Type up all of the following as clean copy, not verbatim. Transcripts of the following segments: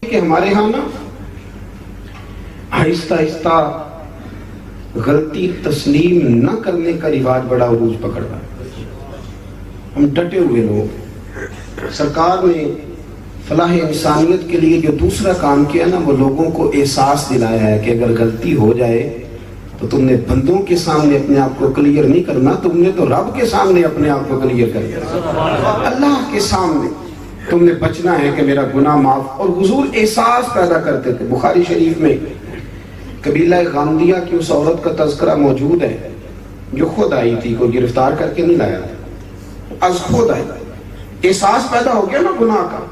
کہ ہمارے ہاں نا آہستہ آہستہ غلطی تسلیم نہ کرنے کا رواج بڑا عروج پکڑ رہا ہے. ہم ڈٹے ہوئے لوگ. سرکار نے فلاح انسانیت کے لیے جو دوسرا کام کیا نا وہ لوگوں کو احساس دلایا ہے کہ اگر غلطی ہو جائے تو تم نے بندوں کے سامنے اپنے آپ کو کلیئر نہیں کرنا, تم نے تو رب کے سامنے اپنے آپ کو کلیئر کرنا, اللہ کے سامنے تم نے بچنا ہے کہ میرا گناہ معاف. اور حضور احساس پیدا کرتے تھے. بخاری شریف میں قبیلہ غامدیہ کی اس عورت کا تذکرہ موجود ہے جو خود آئی تھی, کوئی گرفتار کر کے نہیں لایا تھا, از خود آئی. احساس پیدا ہو گیا نا گناہ کا.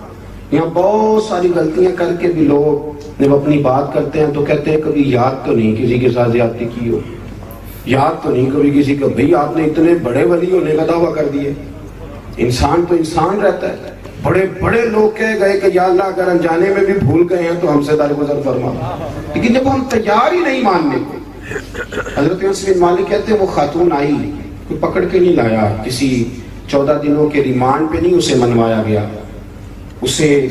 یہاں بہت ساری غلطیاں کر کے بھی لوگ جب اپنی بات کرتے ہیں تو کہتے ہیں کبھی یاد تو نہیں کسی کے ساتھ زیادتی کی ہو, یاد تو نہیں کبھی کسی کا, بھئی آپ نے اتنے بڑے ولی ہونے کا دعویٰ کر دیے. انسان تو انسان رہتا ہے. بڑے بڑے لوگ کہہ گئے کہ یا اللہ اگر انجانے میں بھی بھول گئے ہیں تو ہم سے درگزر فرما, لیکن جب ہم تیار ہی نہیں ماننے کو. حضرت انس بن مالک کہتے ہیں وہ خاتون آئی, کوئی پکڑ کے نہیں لایا, کسی 14 دنوں کے ریمانڈ پہ نہیں اسے منوایا گیا, اسے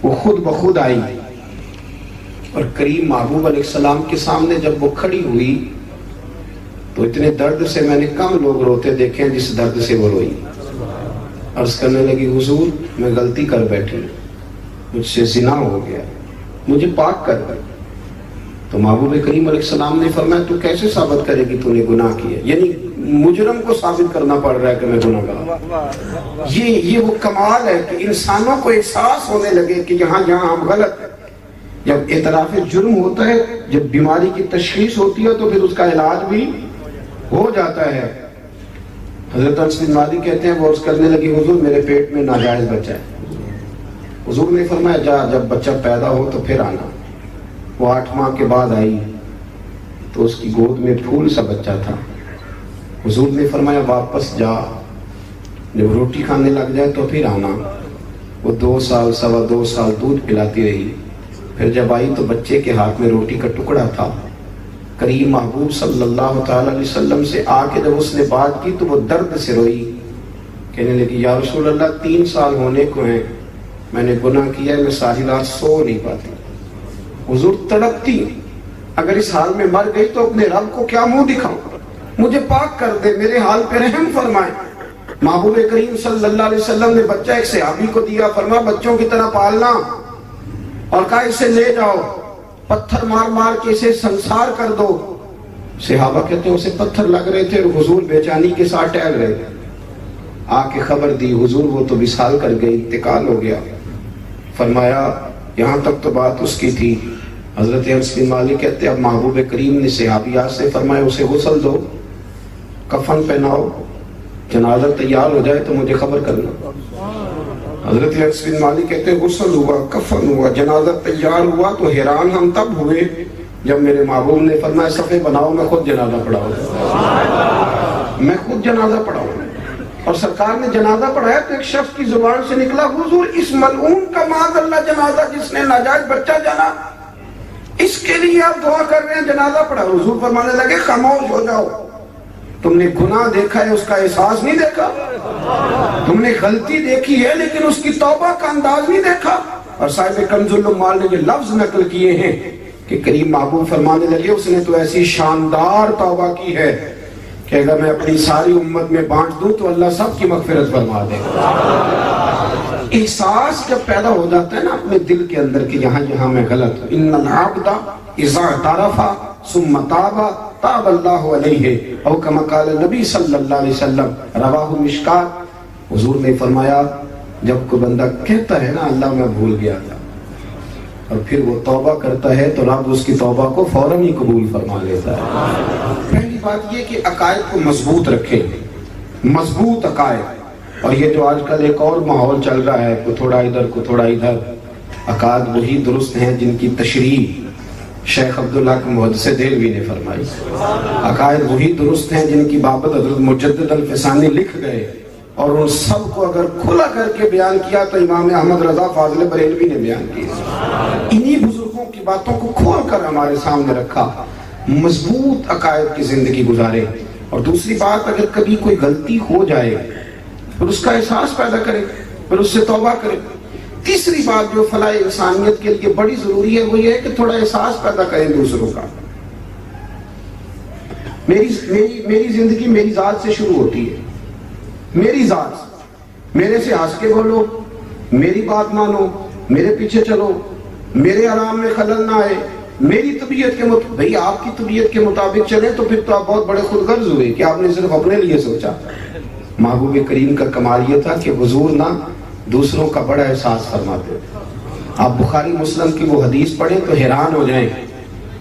وہ خود بخود آئی. اور کریم محبوب علیہ السلام کے سامنے جب وہ کھڑی ہوئی تو اتنے درد سے میں نے کم لوگ روتے دیکھے ہیں جس درد سے وہ روئی. عرض کرنے لگی حضور میں غلطی کر بیٹھی, مجھ سے زنا ہو گیا, مجھے پاک کر دے. تو محبوب کریم علیہ السلام نے فرمایا تو کیسے ثابت کرے گی تو نے گناہ کیا؟ یعنی مجرم کو ثابت کرنا پڑ رہا ہے کہ میں گناہ گار. یہ وہ کمال ہے کہ انسانوں کو احساس ہونے لگے کہ یہاں ہم غلط ہیں. جب اعتراف جرم ہوتا ہے, جب بیماری کی تشخیص ہوتی ہے تو پھر اس کا علاج بھی ہو جاتا ہے. حضرت انس بن مالک کہتے ہیں وہ عرض کرنے لگی حضور میرے پیٹ میں ناجائز بچہ ہے. حضور نے فرمایا جا جب بچہ پیدا ہو تو پھر آنا. وہ 8 ماہ کے بعد آئی تو اس کی گود میں پھول سا بچہ تھا. حضور نے فرمایا واپس جا, جب روٹی کھانے لگ جائے تو پھر آنا. وہ 2 سال 2.25 سال دودھ پلاتی رہی. پھر جب آئی تو بچے کے ہاتھ میں روٹی کا ٹکڑا تھا. کریم محبوب صلی اللہ تعالی علیہ وسلم سے آ کے جب اس نے بات کی تو وہ درد سے روئی, کہنے لگی یا رسول اللہ 3 سال ہونے کو ہیں, میں نے گناہ کیا ہے, میں ساری رات سو نہیں پاتی. حضور تڑپتی, اگر اس حال میں مر گئی تو اپنے رب کو کیا منہ دکھاؤں, مجھے پاک کر دے, میرے حال پہ رحم فرمائے. محبوب کریم صلی اللہ علیہ وسلم نے بچہ ایک صحابی کو دیا, فرمایا بچوں کی طرح پالنا, اور کہا اسے لے جاؤ, پتھر مار مار کے اسے سنسار کر دو. صحابہ کہتے ہیں اسے پتھر لگ رہے تھے اور حضور بے چینی کے ساتھ ٹہل رہے تھے. آ کے خبر دی حضور وہ تو وصال کر گئی, انتقال ہو گیا. فرمایا یہاں تک تو بات اس کی تھی. حضرت انس بن مالک کہتے ہیں اب محبوب کریم نے صحابیات سے فرمایا اسے غسل دو, کفن پہناؤ, جنازہ تیار ہو جائے تو مجھے خبر کرنا. حضرت انس بن مالک کہتے ہیں غسل ہوا, کفن ہوا, جنازہ تیار ہوا تو حیران ہم تب ہوئے جب میرے محبوب نے فرمایا صفے بناؤ, میں خود جنازہ پڑھاؤں, میں خود جنازہ پڑھاؤں. اور سرکار نے جنازہ پڑھایا تو ایک شخص کی زبان سے نکلا حضور اس ملعون کا معاذ اللہ جنازہ جس نے ناجائز بچہ جانا, اس کے لیے آپ دعا کر رہے ہیں, جنازہ پڑھا. حضور فرمانے لگے خاموش ہو جاؤ, تم نے گناہ دیکھا ہے اس کا احساس نہیں دیکھا, تم نے غلطی دیکھی ہے لیکن اس کی توبہ کا انداز نہیں دیکھا. اور صاحب کنز العمال نے یہ لفظ نقل کیے ہیں کہ کریم محبوب فرمانے لگے اس نے تو ایسی شاندار توبہ کی ہے کہ اگر میں اپنی ساری امت میں بانٹ دوں تو اللہ سب کی مغفرت فرما دے گا. احساس جب پیدا ہو جاتا ہے نا اپنے دل کے اندر کہ یہاں میں غلط ہوں. ان العبد اذا اعترف ثم تاب تاب اللہ علیہ او کما قال نبی صلی اللہ علیہ وسلم, رواہ مشکات. حضور نے فرمایا جب کوئی بندہ کہتا ہے نا اللہ میں بھول گیا تھا, اور پھر وہ توبہ کرتا ہے تو رب اس کی توبہ کو فوراً ہی قبول فرما لیتا ہے. پہلی بات یہ کہ عقائد کو مضبوط رکھیں, مضبوط عقائد. اور یہ جو آج کل ایک اور ماحول چل رہا ہے, کو تھوڑا ادھر کو تھوڑا ادھر, عقائد وہی درست ہیں جن کی تشریح شیخ عبداللہ کے محدث دہلوی نے فرمائی. عقائد وہی درست ہیں جن کی بابت حضرت مجدد الفسانی لکھ گئے, اور ان سب کو اگر کھلا کر کے بیان کیا تو امام احمد رضا فاضل بریلوی نے بیان کیا. انہی بزرگوں کی باتوں کو کھول کر ہمارے سامنے رکھا. مضبوط عقائد کی زندگی گزارے. اور دوسری بات, اگر کبھی کوئی غلطی ہو جائے پھر اس کا احساس پیدا کرے, پھر اس سے توبہ کرے. تیسری بات جو فلاح انسانیت کے لیے بڑی ضروری ہے وہ یہ ہے کہ تھوڑا احساس پیدا کریں دوسروں کا. میری زندگی میری ذات سے شروع ہوتی ہے. میری ذات، میرے سے ہنس کے بولو، میری بات مانو، میرے پیچھے چلو، میرے آرام میں خلل نہ آئے، میری طبیعت کے مطابق. بھئی آپ کی طبیعت کے مطابق چلیں تو پھر تو آپ بہت بڑے خود غرض ہوئے کہ آپ نے صرف اپنے لیے سوچا. محبوب کریم کا کمال یہ تھا کہ حضور نہ دوسروں کا بڑا احساس فرماتے. آپ بخاری مسلم کی وہ حدیث پڑھیں تو حیران ہو جائیں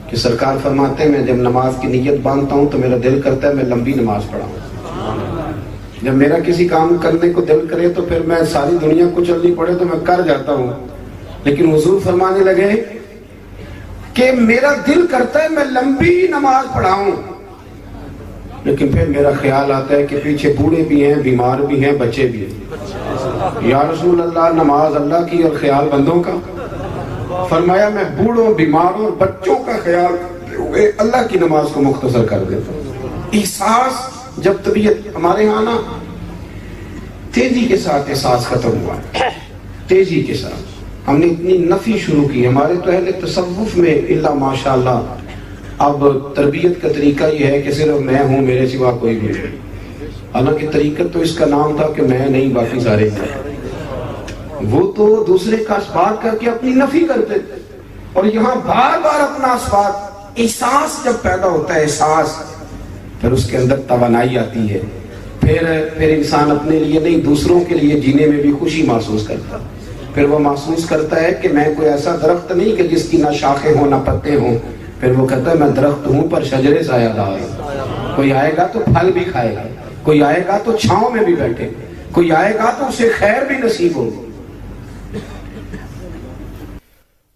کہ سرکار فرماتے ہیں میں جب نماز کی نیت باندھتا ہوں تو میرا دل کرتا ہے میں لمبی نماز پڑھاؤں. جب میرا کسی کام کرنے کو دل کرے تو پھر میں ساری دنیا کو چلنی پڑے تو میں کر جاتا ہوں. لیکن حضور فرمانے لگے کہ میرا دل کرتا ہے میں لمبی نماز پڑھاؤں، لیکن پھر میرا خیال آتا ہے کہ پیچھے بوڑھے بھی ہیں، بیمار بھی ہیں، بچے بھی ہیں. یا رسول اللہ نماز اللہ کی اور خیال بندوں کا. فرمایا میں بوڑھوں، بیماروں اور بچوں کا خیال ہوئے اللہ کی نماز کو مختصر کر دیتا ہوں. احساس جب طبیعت ہمارے ہاں نا تیزی کے ساتھ احساس ختم ہوا ہے. تیزی کے ساتھ ہم نے اتنی نفی شروع کی. ہمارے تو اہل تصوف میں اللہ ماشاءاللہ اب تربیت کا طریقہ یہ ہے کہ صرف میں ہوں، میرے سوا کوئی بھی نہیں. حالانکہ طریقت تو اس کا نام تھا کہ میں نہیں باقی سارے ہیں. وہ تو دوسرے کا اثبات کر کے اپنی نفی کرتے تھے، اور یہاں بار بار اپنا اثبات. احساس جب پیدا ہوتا ہے، احساس، پھر اس کے اندر توانائی آتی ہے. پھر انسان اپنے لیے نہیں دوسروں کے لیے جینے میں بھی خوشی محسوس کرتا. پھر وہ محسوس کرتا ہے کہ میں کوئی ایسا درخت نہیں کہ جس کی نہ شاخیں ہوں نہ پتے ہوں. پھر وہ کہتا ہے میں درخت ہوں پر شجرے سایہ دار. کوئی آئے گا تو پھل بھی کھائے گا، کوئی آئے گا تو چھاؤں میں بھی بیٹھے، کوئی آئے گا تو اسے خیر بھی نصیب ہوگی.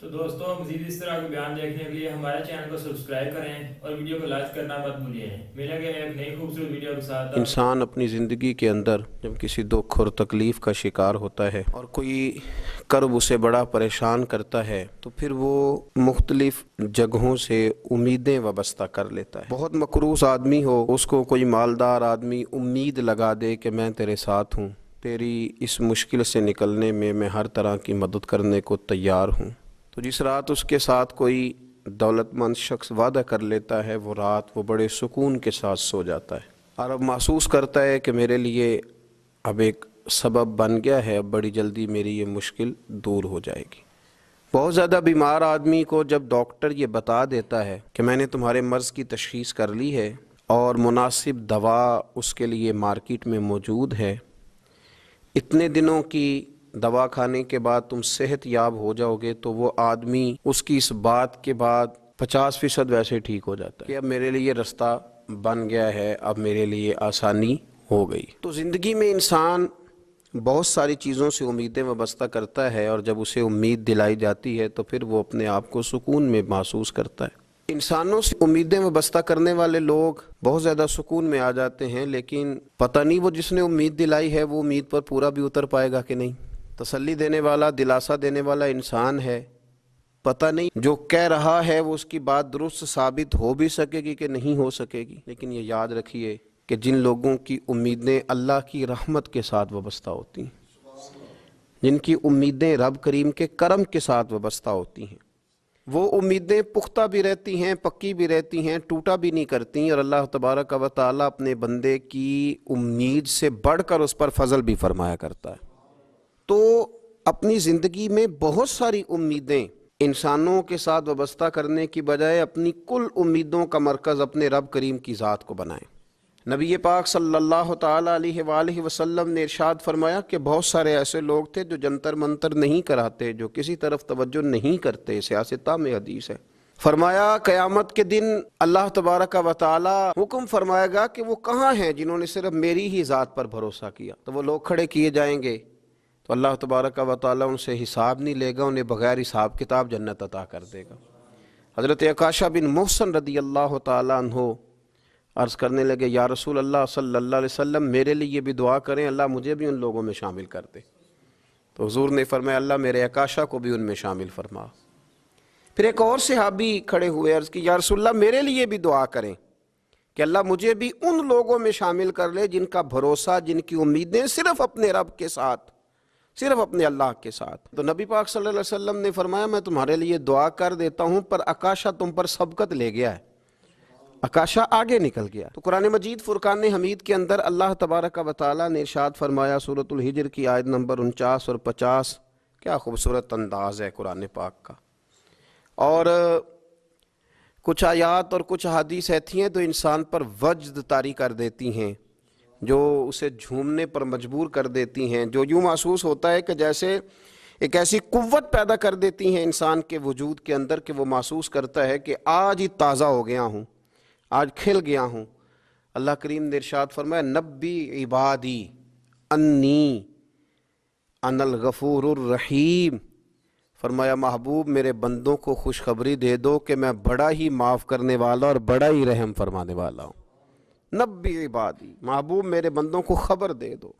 تو دوستوں مزید اس طرح کے بیان دیکھنے کے لیے ہمارے چینل کو سبسکرائب کریں اور ویڈیو کو لائک کرنا مت بھولیے. ملیں گے ایک نئی خوبصورت ویڈیو کے ساتھ. انسان اپنی زندگی کے اندر جب کسی دکھ اور تکلیف کا شکار ہوتا ہے اور کوئی کرب اسے بڑا پریشان کرتا ہے تو پھر وہ مختلف جگہوں سے امیدیں وابستہ کر لیتا ہے. بہت مقروض آدمی ہو، اس کو کوئی مالدار آدمی امید لگا دے کہ میں تیرے ساتھ ہوں، تیری اس مشکل سے نکلنے میں ہر طرح کی مدد کرنے کو تیار ہوں. تو جس رات اس کے ساتھ کوئی دولت مند شخص وعدہ کر لیتا ہے، وہ رات وہ بڑے سکون کے ساتھ سو جاتا ہے اور اب محسوس کرتا ہے کہ میرے لیے اب ایک سبب بن گیا ہے، اب بڑی جلدی میری یہ مشکل دور ہو جائے گی. بہت زیادہ بیمار آدمی کو جب ڈاکٹر یہ بتا دیتا ہے کہ میں نے تمہارے مرض کی تشخیص کر لی ہے اور مناسب دوا اس کے لیے مارکیٹ میں موجود ہے، اتنے دنوں کی دوا کھانے کے بعد تم صحت یاب ہو جاؤ گے، تو وہ آدمی اس کی اس بات کے بعد 50% ویسے ٹھیک ہو جاتا ہے کہ اب میرے لیے رستہ بن گیا ہے، اب میرے لیے آسانی ہو گئی. تو زندگی میں انسان بہت ساری چیزوں سے امیدیں وابستہ کرتا ہے، اور جب اسے امید دلائی جاتی ہے تو پھر وہ اپنے آپ کو سکون میں محسوس کرتا ہے. انسانوں سے امیدیں وابستہ کرنے والے لوگ بہت زیادہ سکون میں آ جاتے ہیں، لیکن پتہ نہیں وہ جس نے امید دلائی ہے وہ امید پر پورا بھی اتر پائے گا کہ نہیں. تسلی دینے والا، دلاسا دینے والا انسان ہے، پتہ نہیں جو کہہ رہا ہے وہ اس کی بات درست ثابت ہو بھی سکے گی کہ نہیں ہو سکے گی. لیکن یہ یاد رکھیے کہ جن لوگوں کی امیدیں اللہ کی رحمت کے ساتھ وابستہ ہوتی ہیں، جن کی امیدیں رب کریم کے کرم کے ساتھ وابستہ ہوتی ہیں، وہ امیدیں پختہ بھی رہتی ہیں، پکی بھی رہتی ہیں، ٹوٹا بھی نہیں کرتی، اور اللہ تبارک و تعالیٰ اپنے بندے کی امید سے بڑھ کر اس پر فضل بھی فرمایا کرتا ہے. تو اپنی زندگی میں بہت ساری امیدیں انسانوں کے ساتھ وابستہ کرنے کی بجائے اپنی کل امیدوں کا مرکز اپنے رب کریم کی ذات کو بنائیں. نبی پاک صلی اللہ تعالیٰ علیہ وآلہ وسلم نے ارشاد فرمایا کہ بہت سارے ایسے لوگ تھے جو جنتر منتر نہیں کراتے، جو کسی طرف توجہ نہیں کرتے. سیاستہ میں حدیث ہے. فرمایا قیامت کے دن اللہ تبارک و تعالیٰ حکم فرمائے گا کہ وہ کہاں ہیں جنہوں نے صرف میری ہی ذات پر بھروسہ کیا. تو وہ لوگ کھڑے کیے جائیں گے تو اللہ تبارک و تعالیٰ ان سے حساب نہیں لے گا، انہیں بغیر حساب کتاب جنت عطا کر دے گا. حضرت عکاشہ بن محسن رضی اللہ تعالیٰ عنہ عرض کرنے لگے یا رسول اللہ صلی اللہ علیہ وسلم میرے لیے بھی دعا کریں، اللہ مجھے بھی ان لوگوں میں شامل کر دے. تو حضور نے فرمایا اللہ میرے عکاشہ کو بھی ان میں شامل فرما. پھر ایک اور صحابی کھڑے ہوئے، عرض کی یا رسول اللہ میرے لیے بھی دعا کریں کہ اللہ مجھے بھی ان لوگوں میں شامل کر لے جن کا بھروسہ، جن کی امیدیں صرف اپنے رب کے ساتھ صرف اپنے اللہ کے ساتھ۔ تو نبی پاک صلی اللہ علیہ وسلم نے فرمایا میں تمہارے لیے دعا کر دیتا ہوں، پر آکاشا تم پر سبقت لے گیا ہے، آکاشا آگے نکل گیا۔ تو قرآن مجید فرقان حمید کے اندر اللہ تبارک و تعالیٰ نے ارشاد فرمایا سورۃ الحجر کی آیت نمبر 49 اور 50، کیا خوبصورت انداز ہے قرآن پاک کا۔ اور کچھ آیات اور کچھ احادیث ایسی ہیں تو انسان پر وجد طاری کر دیتی ہیں، جو اسے جھومنے پر مجبور کر دیتی ہیں، جو یوں محسوس ہوتا ہے کہ جیسے ایک ایسی قوت پیدا کر دیتی ہیں انسان کے وجود کے اندر کہ وہ محسوس کرتا ہے کہ آج ہی تازہ ہو گیا ہوں، آج کھل گیا ہوں۔ اللہ کریم نے ارشاد فرمایا نبی عبادی انی انا الغفور الرحیم، فرمایا محبوب میرے بندوں کو خوشخبری دے دو کہ میں بڑا ہی معاف کرنے والا اور بڑا ہی رحم فرمانے والا ہوں۔ نبی عبادی، محبوب میرے بندوں کو خبر دے دو،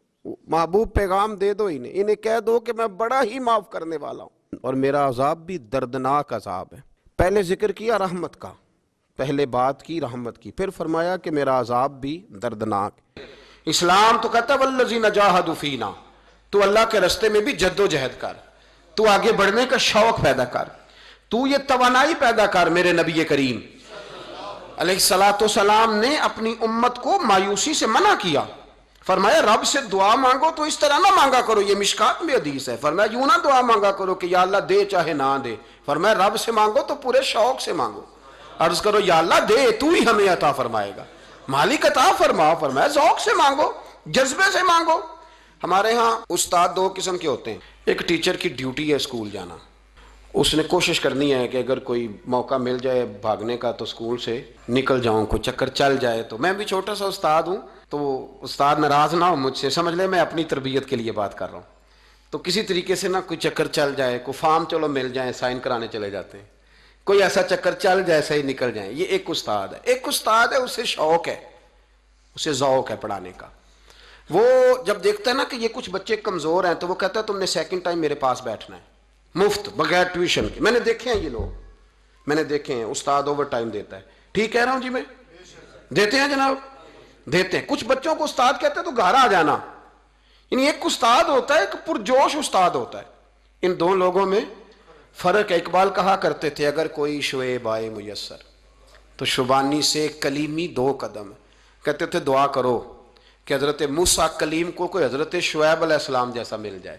محبوب پیغام دے دو انہیں کہہ دو کہ میں بڑا ہی معاف کرنے والا ہوں اور میرا عذاب بھی دردناک عذاب ہے۔ پہلے ذکر کیا رحمت کا، پہلے بات کی رحمت کی، پھر فرمایا کہ میرا عذاب بھی دردناک۔ اسلام تو کہتا ہے والذین جاہدوا فینا، تو اللہ کے راستے میں بھی جد و جہد کر، تو آگے بڑھنے کا شوق پیدا کر، تو یہ توانائی پیدا کر۔ میرے نبی کریم علیہ السلام نے اپنی امت کو مایوسی سے منع کیا، فرمایا رب سے دعا مانگو تو اس طرح نہ مانگا کرو، یہ مشکات میں حدیث ہے، فرمایا یوں نہ دعا مانگا کرو کہ یا اللہ دے چاہے نہ دے، فرمایا رب سے مانگو تو پورے شوق سے مانگو، عرض کرو یا اللہ دے تو ہی ہمیں عطا فرمائے گا، مالک عطا فرما، فرمایا ذوق سے مانگو، جذبے سے مانگو۔ ہمارے ہاں استاد دو قسم کے ہوتے ہیں، ایک ٹیچر کی ڈیوٹی ہے اسکول جانا، اس نے کوشش کرنی ہے کہ اگر کوئی موقع مل جائے بھاگنے کا تو اسکول سے نکل جاؤں، کوئی چکر چل جائے تو۔ میں بھی چھوٹا سا استاد ہوں تو استاد ناراض نہ ہو مجھ سے، سمجھ لے میں اپنی تربیت کے لیے بات کر رہا ہوں، تو کسی طریقے سے نہ کوئی چکر چل جائے، کوئی فارم چلو مل جائیں، سائن کرانے چلے جاتے ہیں، کوئی ایسا چکر چل جائے صحیح نکل جائیں، یہ ایک استاد ہے۔ ایک استاد ہے اسے شوق ہے، اسے ذوق ہے پڑھانے کا، وہ جب دیکھتا ہے نا کہ یہ کچھ بچے کمزور ہیں تو وہ کہتا ہے تم نے سیکنڈ ٹائم میرے پاس بیٹھنا ہے مفت بغیر ٹیوشن کے۔ میں نے دیکھے ہیں یہ لوگ، میں نے دیکھے ہیں، استاد اوور ٹائم دیتا ہے، ٹھیک کہہ رہا ہوں جی میں؟ دیتے ہیں جناب، دیتے ہیں۔ کچھ بچوں کو استاد کہتے ہیں تو گھر آ جانا، یعنی ایک استاد ہوتا ہے، ایک پرجوش استاد ہوتا ہے، ان دو لوگوں میں فرق ہے۔ اقبال کہا کرتے تھے اگر کوئی شعیب آئے میسر تو شبانی سے کلیمی 2 قدم، کہتے تھے دعا کرو کہ حضرت موسیٰ کلیم کو کوئی حضرت شعیب علیہ السلام جیسا مل جائے،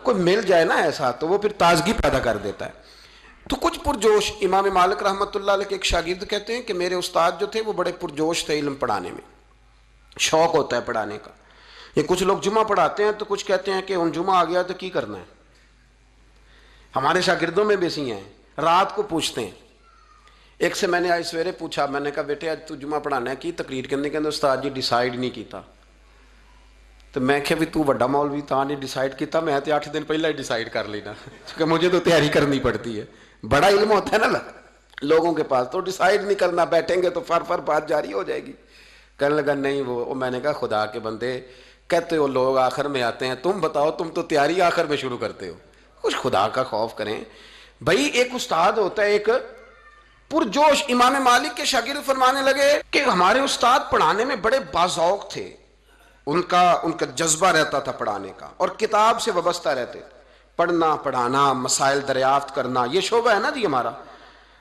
کوئی مل جائے نا ایسا تو وہ پھر تازگی پیدا کر دیتا ہے۔ تو کچھ پرجوش، امام مالک رحمۃ اللہ علیہ کے ایک شاگرد کہتے ہیں کہ میرے استاد جو تھے وہ بڑے پرجوش تھے، علم پڑھانے میں شوق ہوتا ہے پڑھانے کا۔ یہ کچھ لوگ جمعہ پڑھاتے ہیں تو کچھ کہتے ہیں کہ ان جمعہ آ گیا تو کی کرنا ہے، ہمارے شاگردوں میں بھی ایسی ہیں، رات کو پوچھتے ہیں۔ ایک سے میں نے آج سویرے پوچھا، میں نے کہا بیٹے آج تو جمعہ پڑھانا ہے کی تقریر کرنے کے اندر استاد جی ڈیسائیڈ نہیں کیتا، تو میں کہ بھی تو وڈا مولوی تھا نہیں ڈیسائیڈ کیتا، میں تے 8 دن پہلے ہی ڈیسائیڈ کر لینا کیونکہ مجھے تو تیاری کرنی پڑتی ہے، بڑا علم ہوتا ہے نا لوگوں کے پاس، تو ڈیسائیڈ نہیں کرنا، بیٹھیں گے تو فر بات جاری ہو جائے گی۔ کہنے لگا نہیں وہ میں نے کہا خدا کے بندے کہتے ہو لوگ آخر میں آتے ہیں، تم بتاؤ تم تو تیاری آخر میں شروع کرتے ہو، کچھ خدا کا خوف کریں بھائی۔ ایک استاد ہوتا ہے ایک پرجوش۔ امام مالک کے شاگرد فرمانے لگے کہ ہمارے استاد پڑھانے میں بڑے باذوق تھے، ان کا جذبہ رہتا تھا پڑھانے کا اور کتاب سے وابستہ رہتے، پڑھنا پڑھانا مسائل دریافت کرنا، یہ شعبہ ہے نا جی ہمارا۔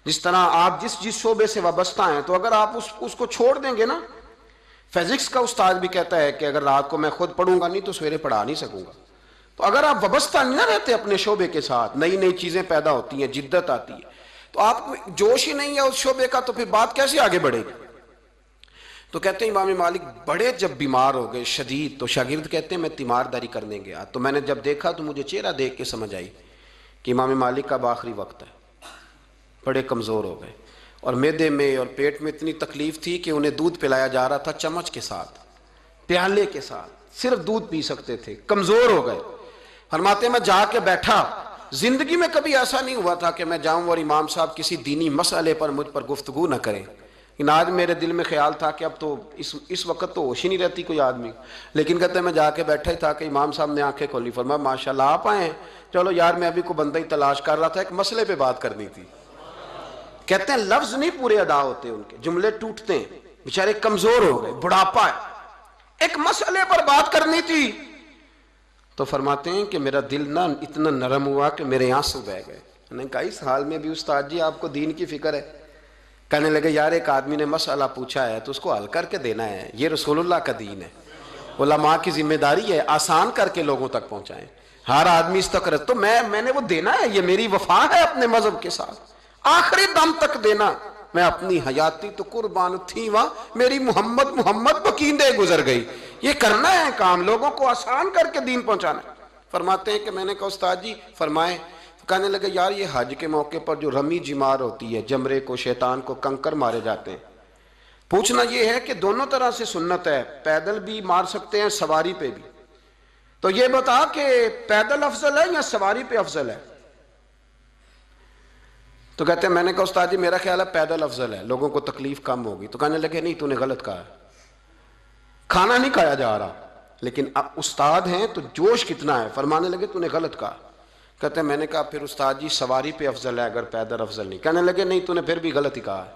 جس طرح آپ جس شعبے سے وابستہ ہیں تو اگر آپ اس کو چھوڑ دیں گے نا، فزکس کا استاد بھی کہتا ہے کہ اگر رات کو میں خود پڑھوں گا نہیں تو سویرے پڑھا نہیں سکوں گا، تو اگر آپ وابستہ نہیں نہ رہتے اپنے شعبے کے ساتھ، نئی نئی چیزیں پیدا ہوتی ہیں، جدت آتی ہے، تو آپ کو جوش ہی نہیں ہے اس شعبے کا، تو پھر بات کیسے آگے بڑھے گی؟ تو کہتے ہیں امام مالک بڑے جب بیمار ہو گئے شدید، تو شاگرد کہتے ہیں میں تیمارداری کرنے گیا، تو میں نے جب دیکھا تو مجھے چہرہ دیکھ کے سمجھ آئی کہ امام مالک کا آخری وقت ہے، بڑے کمزور ہو گئے اور معدے میں اور پیٹ میں اتنی تکلیف تھی کہ انہیں دودھ پلایا جا رہا تھا چمچ کے ساتھ، پیالے کے ساتھ، صرف دودھ پی سکتے تھے، کمزور ہو گئے۔ فرماتے ہیں میں جا کے بیٹھا، زندگی میں کبھی ایسا نہیں ہوا تھا کہ میں جاؤں اور امام صاحب کسی دینی مسئلے پر مجھ پر گفتگو نہ کریں، لیکن آج میرے دل میں خیال تھا کہ اب تو اس وقت تو ہوش ہی نہیں رہتی کوئی آدمی، لیکن کہتے ہیں میں جا کے بیٹھا ہی تھا کہ امام صاحب نے آنکھیں کھولی، فرمایا ماشاءاللہ آپ آئے ہیں، چلو یار میں ابھی کوئی بندہ ہی تلاش کر رہا تھا، ایک مسئلے پہ بات کرنی تھی۔ کہتے ہیں لفظ نہیں پورے ادا ہوتے ان کے، جملے ٹوٹتے ہیں، بیچارے کمزور ہو گئے، بڑھاپا ہے، ایک مسئلے پر بات کرنی تھی، تو فرماتے ہیں کہ میرا دل نہ اتنا نرم ہوا کہ میرے آنسو بہہ گئے. میں نے کہا اس حال میں بھی استاد جی آپ کو دین کی فکر ہے؟ کہنے لگے یار ایک آدمی نے مسئلہ پوچھا ہے تو اس کو حل کر کے دینا ہے، یہ رسول اللہ کا دین ہے. علماء کی ذمہ داری ہے آسان کر کے لوگوں تک پہنچائیں. ہر آدمی اس تک تو میں نے وہ دینا ہے، یہ میری وفا ہے اپنے مذہب کے ساتھ، آخری دم تک دینا. میں اپنی حیاتی تو قربان تھی وہاں، میری محمد بکیندے گزر گئی. یہ کرنا ہے کام، لوگوں کو آسان کر کے دین پہنچانا. فرماتے ہیں کہ میں نے کہا استاد جی فرمائیں. کہنے لگے یار یہ حج کے موقع پر جو رمی جمار ہوتی ہے، جمرے کو شیطان کو کنکر مارے جاتے ہیں، پوچھنا یہ ہے کہ دونوں طرح سے سنت ہے، پیدل بھی مار سکتے ہیں سواری پہ بھی، تو یہ بتا کہ پیدل افضل ہے یا سواری پہ افضل ہے؟ تو کہتے ہیں میں نے کہا استاد جی میرا خیال ہے پیدل افضل ہے، لوگوں کو تکلیف کم ہوگی. تو کہنے لگے نہیں تو نے غلط کہا ہے، کھانا نہیں کھایا جا رہا، لیکن اب استاد ہیں تو جوش کتنا ہے. فرمانے لگے تو نے غلط کہا. کہتے ہیں میں نے کہا پھر استاد جی سواری پہ افضل ہے اگر پیدل افضل نہیں. کہنے لگے نہیں تو نے پھر بھی غلط ہی کہا ہے.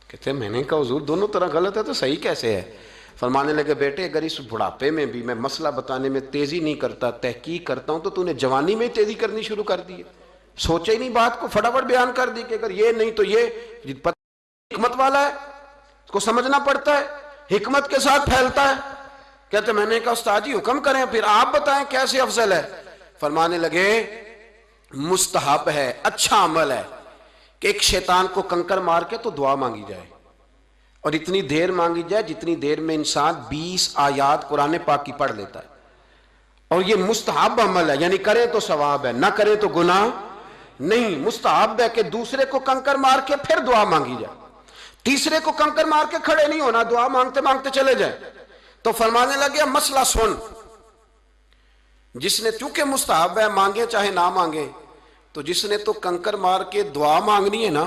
کہتے ہیں میں نے کہا حضور دونوں طرح غلط ہے تو صحیح کیسے ہے؟ فرمانے لگے بیٹے اگر اس بڑھاپے میں بھی میں مسئلہ بتانے میں تیزی نہیں کرتا، تحقیق کرتا ہوں، تو نے جوانی میں تیزی کرنی شروع کر دی ہے. سوچے ہی نہیں بات کو، فٹافٹ بیان کر دی کہ اگر یہ نہیں تو یہ. حکمت والا ہے، اس کو سمجھنا پڑتا ہے، حکمت کے ساتھ پھیلتا ہے. کہتے میں نے کہا استاد جی حکم کریں، پھر آپ بتائیں کیسے افضل ہے. فرمانے لگے مستحب ہے، اچھا عمل ہے کہ ایک شیطان کو کنکر مار کے تو دعا مانگی جائے، اور اتنی دیر مانگی جائے جتنی دیر میں انسان 20 آیات قرآن پاک کی پڑھ لیتا ہے. اور یہ مستحب عمل ہے، یعنی کرے تو ثواب ہے، نہ کرے تو گناہ نہیں. مستحب ہے کہ دوسرے کو کنکر مار کے پھر دعا مانگی جائے، تیسرے کو کنکر مار کے کھڑے نہیں ہونا، دعا مانگتے مانگتے چلے جائیں. تو فرمانے لگے مسئلہ سن، جس نے چونکہ مستحب ہے مانگے چاہے نہ مانگے، تو جس نے تو کنکر مار کے دعا مانگنی ہے نا،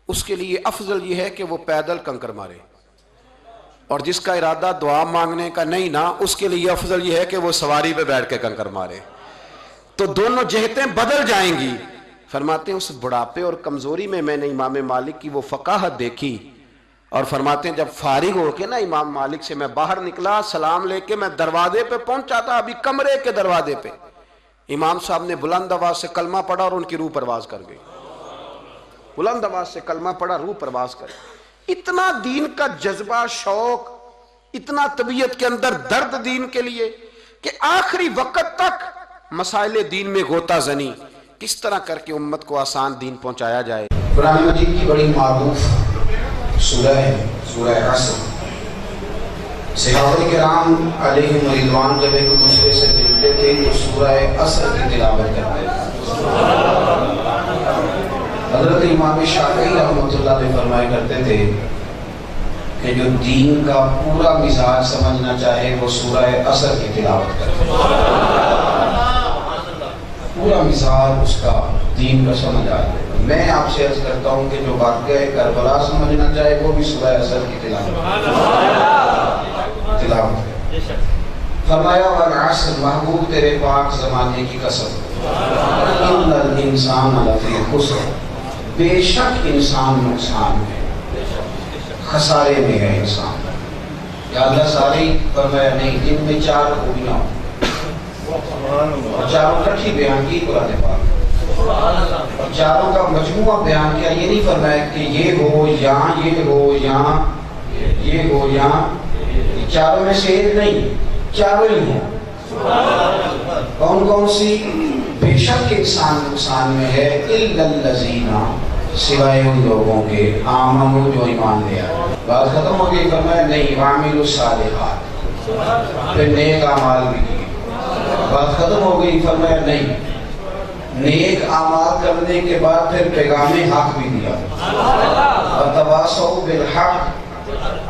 اس کے لیے افضل یہ ہے کہ وہ پیدل کنکر مارے. اور جس کا ارادہ دعا مانگنے کا نہیں نا، اس کے لیے افضل یہ ہے کہ وہ سواری پہ بیٹھ کے کنکر مارے. تو دونوں جہتیں بدل جائیں گی. فرماتے ہیں اس بڑھاپے اور کمزوری میں نے امام مالک کی وہ فقاہت دیکھی، اور فرماتے ہیں جب فارغ ہو کے نا امام مالک سے میں باہر نکلا، سلام لے کے میں دروازے پہ پہنچا تھا، ابھی کمرے کے دروازے پہ امام صاحب نے بلند آواز سے کلمہ پڑھا اور ان کی روح پرواز کر گئی. بلند آواز سے کلمہ پڑھا، روح پرواز کر گئی. اتنا دین کا جذبہ، شوق، اتنا طبیعت کے اندر درد دین کے لیے کہ آخری وقت تک مسائل دین میں غوطہ زنی کس طرح کر کے امت کو آسان دین پہنچایا جائے. قرآن مجید کی بڑی معروف سورہ ہے، سورہ عصر. صحابہ کرام علیہم رضوان جب ایک دوسرے سے ملتے تھے تو سورہ عصر کی تلاوت کرتے تھے. حضرت امام شافعی رحمۃ اللہ علیہ فرمایا کرتے تھے کہ جو دین کا پورا مزاج سمجھنا چاہے وہ سورہ عصر کی تلاوت کرے. پورا مزاج اس کا دین کا سمجھ آ جائے. میں آپ سے عرض کرتا ہوں کہ جو واقعہ کربلا سمجھنا چاہے وہ بھی سورہ عصر کی تلاوت. فرمایا والعصر محبوب تیرے پاک زمانے کی قسم، ان الانسان لفی خسر، بے شک انسان نقصان ہے، خسارے میں ہے انسان. یا اللہ ساری فرمایا نہیں، دن میں 4 خوبیاں ہوں اور چاروں کٹھی بیان کی قرآن پاک، اور چاروں کا مجموعہ بیان کیا. یہ نہیں فرمایا کہ یہ ہو یہاں، یہ ہو یہاں، یہ ہو یہاں، چاروں میں سے ایک نہیں، چاروں ہی ہیں. کون کون سی؟ بے شک انسان نقصان میں ہے، الا الذین، سوائے ان لوگوں کے، آمنوا جو ایمان لے آئے. بات ختم ہو گئی. فرمایا نہیں، وعملوا الصالحات، پھر نیک اعمال بھی کیے. بات ختم ہو گئی. فرمایا نہیں، نیک اعمال کرنے کے بعد پھر پیغام حق بھی دیا. وتواصوا بالحق،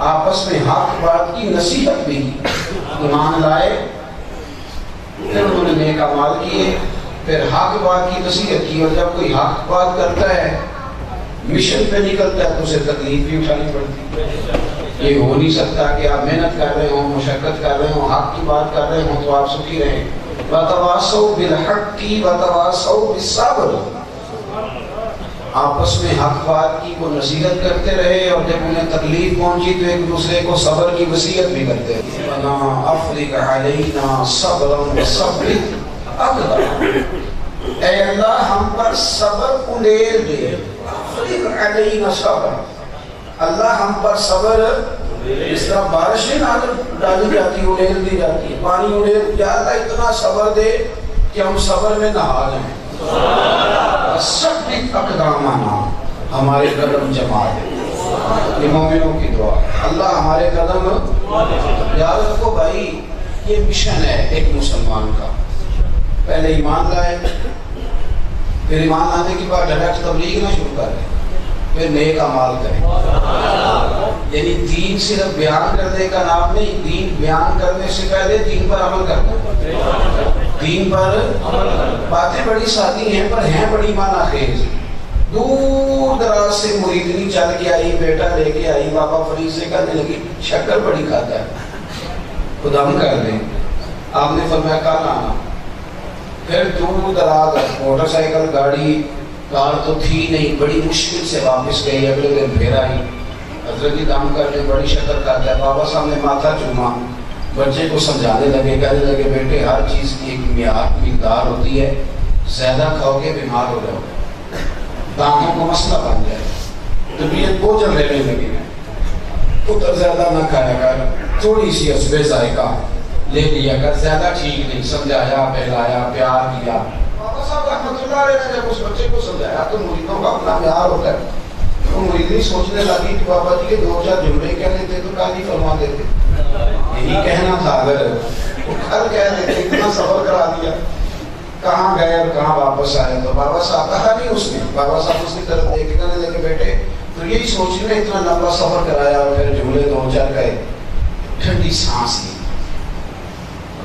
آپس میں حق بات کی نصیحت بھی کی. ایمان لائے، پھر انہوں نے نیک اعمال کیے، پھر حق بات کی نصیحت کی. اور جب کوئی حق بات کرتا ہے، مشن پہ نکلتا ہے، تو اسے تکلیف بھی اٹھانی پڑتی ہے. یہ ہو نہیں سکتا کہ آپ محنت کر رہے ہوں، مشقت کر رہے ہوں، حق کی بات کر رہے ہوں تو آپ سکھی رہیں. وَتَوَاصَوْا بِالْحَقِّ وَتَوَاصَوْا بِالصَّبْرِ، آپس میں حق بات کی کو نصیحت کرتے رہے، اور جب انہیں تکلیف پہنچی تو ایک دوسرے کو صبر کی وصیت بھی کرتے رہے. افرغ علینا صبرا وثبت اقدامنا، اے اللہ ہم پر صبر انڈیل دے. افرغ علینا صبر، اللہ ہم پر صبر، اس طرح بارشیں ڈالی جاتی، انڈیل دی جاتی ہے، پانی انڈیل، یا اللہ اتنا صبر دے کہ ہم صبر میں نہا جائیں. ثبت اقدامنا، ہمارے قدم جما دے. یہ مومنوں کی دعا، اللہ ہمارے قدم. یاد رکھو بھائی، یہ مشن ہے ایک مسلمان کا. پہلے ایمان لائے، پھر ایمان لانے کے بعد ڈائریکٹ تبلیغ نہ شروع کریں، پھر نیک اعمال کریں. یعنی دین صرف بیان کرنے کا نام نہیں، دین بیان کرنے سے پہلے دین پر عمل کرنا. دین پر باتیں بڑی سادی ہیں پر ہیں بڑی معنی خیز. دور دراز سے مریدنی چل کے آئی، بیٹا لے کے آئی، بابا فرید سے کہنے لگی شکر بڑی کھاتا ہے، خدا ہم کر دیں. آپ نے فرمایا کہاں آنا. پھر دور دراز موٹر سائیکل گاڑی کار تو تھی نہیں، بڑی مشکل سے واپس گئی. اگلے دن پھر آئی، حضرت کی کام کر لے، بڑی شکر کھاتا ہے. بابا صاحب نے ماتھا چوما، بچے کو سمجھانے لگے، کہنے لگے بیٹے ہر چیز کی ایک مقدار ہوتی ہے، زیادہ کھاؤ گے بیمار ہو جاؤ گے، دانتوں کو مسئلہ بن جائے. طبیعت بوجھل رہنے لگی ہے. پتر زیادہ نہ کھایا کر، تھوڑی سی حسب ذائقہ لے لیا کر، زیادہ ٹھیک نہیں. سمجھایا، پہلایا، پیار کیا. بابا صاحب رحمۃ اللہ علیہ نے جب اس بچے کو سمجھایا تو مریدوں کا اپنا معیار ہوتا ہے. تو مریدی سوچنے لگی کہ بابا جی کے 2-4 جملے کہہ لیتے تو کل ہی فرما دیتے. یہی کہنا تھا، اگر وہ کل کہہ دیتے، اتنا صبر کرا دیا. کہاں گئے اور کہاں واپس آئے. تو بابا صاحب کہا نہیں اس نے. بابا صاحب اس کی طرف دیکھ کے کہنے لگے بیٹے تو یہی سوچنے میں اتنا لمبا سفر کرایا اور پھر جملے 2-4 کہے. ٹھنڈی سانس لی.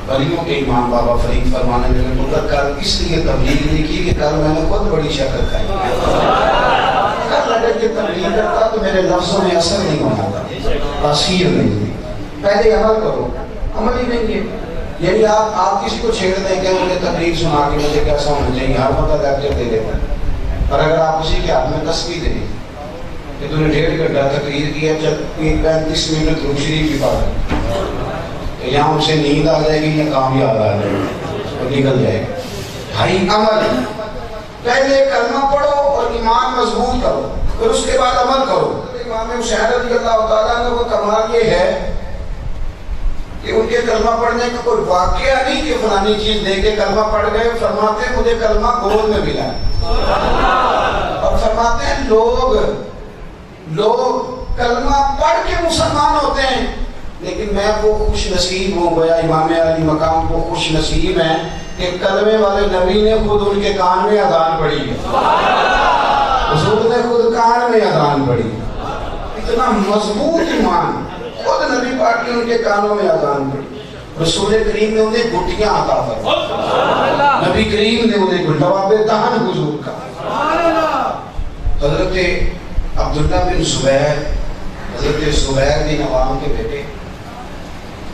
بلیوں کے امام بابا فرید فرمانے لگے پتر کل اس لیے تبلیغ نہیں کی کہ کل میں نے خود بڑی شکر کھائی. کل اگر یہ تبلیغ کرتا تو میرے لفظوں میں اثر نہیں ہونا تھا، تاثیر نہیں تھی. پہلے عمل کرو، عمل ہی نہیں ہے. یعنی آپ کسی کو چھیڑ دیں کہ مجھے تقریر سنا کے مجھے کیسا ہونا چاہیے، ہر وقت لیکچر دے دیتے ہیں. اور اگر آپ کسی کے ہاتھ میں تسبیح دیں کہ تم نے 1.5 گھنٹہ تقریر کی ہے، جب 35 منٹ درود شریف کی بات ہے، تو یہاں ان سے نیند آ جائے گی یا کام یاد آ جائے گی اور نکل جائے گا. بھائی عمل، پہلے کلمہ پڑھو اور ایمان مضبوط کرو، پھر اس کے بعد عمل کرو. امام حسین رضی اللہ تعالیٰ عنہ کو کمال یہ ہے کہ ان کے کلمہ پڑھنے کا کوئی واقعہ نہیں کہ فلانی چیز دے کے کلمہ پڑھ گئے. فرماتے ہیں مجھے کلمہ گود میں ملا ہے، اور فرماتے ہیں لوگ کلمہ پڑھ کے مسلمان ہوتے ہیں، لیکن میں وہ خوش نصیب ہوں. گویا امام علی مقام کو خوش نصیب ہیں کہ کلمے والے نبی نے خود ان کے کان میں اذان پڑھی ہے، حضور نے خود کان میں اذان پڑھی. اتنا مضبوط ایمان، خود نبی پاک نے ان کے کانوں میں اذان پڑھی. رسول کریم نے انہیں گھٹیاں عطا فرمائی، نبی کریم نے انہیں لواب دہن حضور کا. حضرت عبداللہ بن زبیر، حضرت زبیر بن عوام کے بیٹے.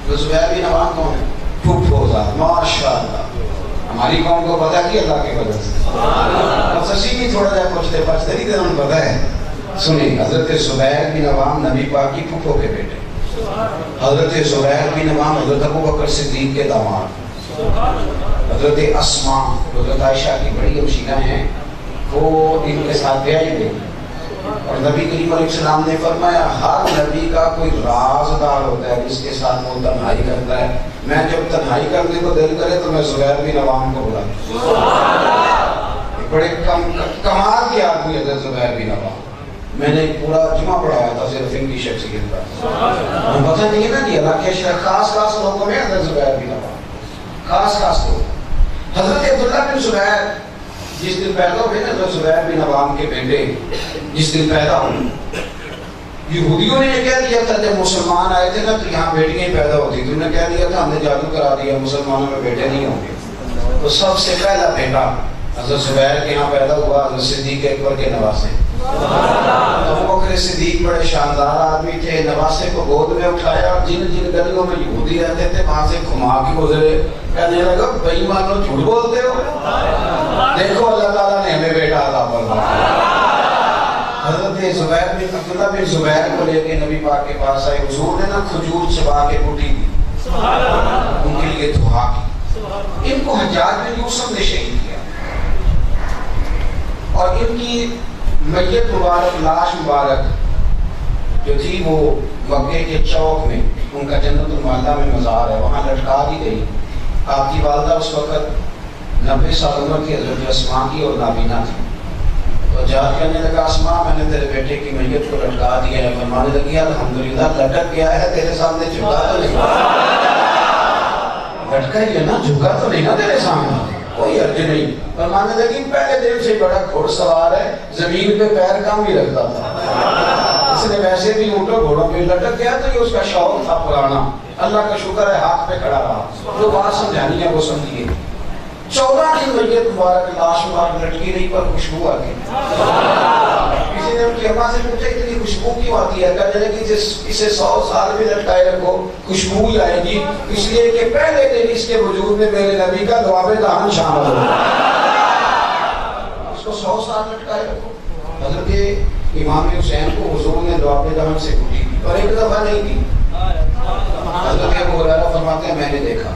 زبیر بن عوام کون ہے؟ پھوپھو زاد. ماشاءاللہ ہماری قوم کو پتا کہ اللہ کے وجہ سے سچی بھی تھوڑا جا پوچھتے پچھتے نہیں تو ہمیں پتا ہے. سنیں، حضرت زبیر بن عوام نبی پاک کی پھوپھو کے بیٹے. حضرت زبیر بن عوام حضرت ابوبکر صدیق کے داماد. حضرت اسماء حضرت عائشہ کی بڑی ہمشیرہ ہیں، وہ ان کے ساتھ بیائی گئی. اور نبی کریم علیہ السلام نے فرمایا ہر نبی کا کوئی رازدار ہوتا ہے جس کے ساتھ وہ تنہائی کرتا ہے. میں جب تنہائی کرنے کو دل کرے تو میں زبیر بن عوام کو بلاتا ہوں. بڑے کمال کے آدمی حضرت زبیر بن عوام. میں نے پورا جمعہ پڑھایا تھا صرف ان کی شخصیت پر. ہمیں پتہ نہیں ہے نا کہ اللہ کے خاص لوگوں میں حضرت زبیر بن عوام خاص لوگ. حضرت عبداللہ بن زبیر جس دن پیدا ہوئے نا، حضرت زبیر بن عوام کے بیٹے جس دن پیدا ہوئے، یہودیوں نے یہ کہہ دیا تھا جب مسلمان آئے تھے نا تو یہاں بیٹیاں ہی پیدا ہوتی تھی. انہوں نے کہہ دیا تھا ہم نے جادو کرا دیا، مسلمانوں میں بیٹے نہیں ہوں گے. تو سب سے پہلا بیٹا حضرت زبیر کے یہاں پیدا ہوا حضرت صدیق اکبر کے نواسے. ابوبکر صدیق بڑے شاندار آدمی تھے. نواسے کو گود میں اٹھایا، جن گلیوں میں یہودی رہتے تھے وہاں سے گھما کے گزرے. کہنے لگا بھائی مانو جھوٹ بولتے ہو، دیکھو اللہ تعالیٰ نے ہمیں بیٹا عطا فرمایا. عبداللہ بن زبیر کو لے کے نبی پاک کے پاس آئے. حضور نے نا کھجور چبا کے بوٹی دی ان کے لیے دعا کی. ان کو حجاج بن یوسف نے شہید کیا اور ان کی میت مبارک لاش مبارک جو تھی وہ مکے کے چوک میں ان کا جنت المعلا میں مزار ہے وہاں لٹکا دی گئی. آپ کی والدہ اس وقت 90 سال عمر کی حضرت اسماء کی اور نابینا تھی. تو جہاد کہنے لگا اسماء میں نے تیرے بیٹے کی میت کو لٹکا دیا ہے. فرمانے لگی الحمدللہ لٹک گیا ہے تیرے سامنے جھکا تو نہیں. لٹکا ہی ہے نا جھکا تو نہیں نا تیرے سامنے کوئی حرج نہیں. فرمانے لگی پہلے دن سے بڑا گھوڑ سوار ہے زمین پہ پیر کم ہی رکھتا تھا. اس نے ویسے بھی اونٹوں گھوڑوں پہ لٹک گیا تو یہ اس کا شوق تھا پرانا. اللہ کا شکر ہے ہاتھ پہ کھڑا رہا. جو بات سمجھانی ہے وہ سمجھیے. 14 دن میت مبارک لاش مبارک لٹکی رہی پر خوشبو آ گئی. کسی نے ان کی اماں سے پوچھا اتنی خوشبو کیوں آتی ہے؟ کہنے لگی اسے 100 سال بھی لٹکائے رکھو خوشبو ہی آئے گی. اس لیے کہ پہلے دن اس کے وجود میں میرے نبی کا لعاب دہن شامل ہو. اس کو 100 سال لٹکائے رکھو. حضرت امام حسین کو حضور نے لعاب دہن سے کوٹی اور ایک دفعہ نہیں کی. حضرت ابو ہریرہ فرماتے ہیں میں نے دیکھا